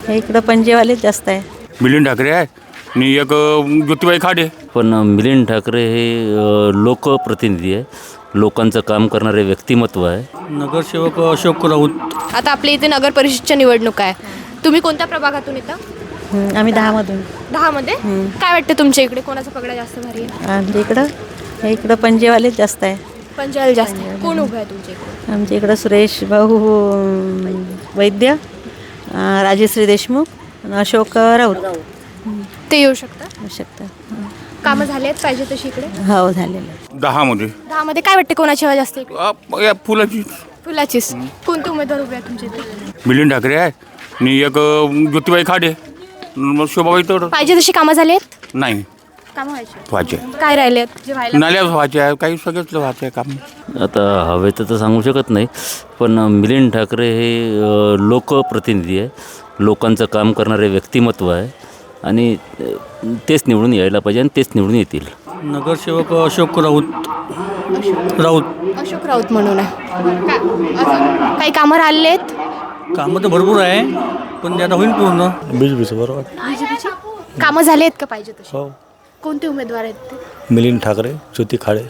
हे इकडं पणजेवालेच जास्त आहे. मिलिंद ठाकरे आहे आणि एक ज्योतिबाई खाडे. पण मिलिंद ठाकरे हे लोकप्रतिनिधी आहे, लोकांचं काम करणारे व्यक्तिमत्व आहे. नगरसेवक अशोक राऊत. आता आपल्या इथे नगर परिषदच्या निवडणूक आहे. तुम्ही कोणत्या प्रभागातून येता? आम्ही 10मधून. 10मध्ये काय वाटतं तुमच्या इकडे कोणाचा पगडा जास्त भारी आहे? आमच्या इकडं हे इकडं पणजेवालेच जास्त आहे. पंचायत जास्त आहे. कोण उभं आहे तुमच्या इकडे? आमच्या इकडं सुरेश भाऊ वैद्य, राजश्री देशमुख आणि अशोक राऊत ते येऊ शकतं. होऊ शकतं. कामं झाले आहेत पाहिजे तशी इकडे? हो झालेलं. 10मध्ये 10मध्ये काय वाटते कोणाची हवा जास्त इकडे? या फुलाची फुलाचीच. कोणते उमेदवार उभे आहेत तुमच्या इथे? मिलिंद ठाकरे आहे आणि एक ज्योतिबाई खाडे. शोभाबाई तर पाहिजे तशी कामं झाली आहेत? नाही कामं व्हायची. व्हायचे, काय राहिले आहेत जे व्हायला? नाल्या व्हायचे आहे, काही सगळंच व्हायचं आहे काम. आता हवेचं तर सांगू शकत नाही, पण मिलिंद ठाकरे हे लोकप्रतिनिधी आहे, लोकांचं काम करणारे व्यक्तिमत्व आहे आणि तेच निवडून यायला पाहिजे आणि तेच निवडून येतील. नगरसेवक अशोक राऊत. अशोक राऊत म्हणून आहे. अजून काही कामं राहिले आहेत? कामं तर भरपूर आहे, पण ते आता होईल पूर्ण. बीजेपीचं बरोबर. कामं झाली आहेत का पाहिजे तशी? हो. कोणते उमेदवार आहेत ते? मिलिंद ठाकरे, ज्योती खाडे.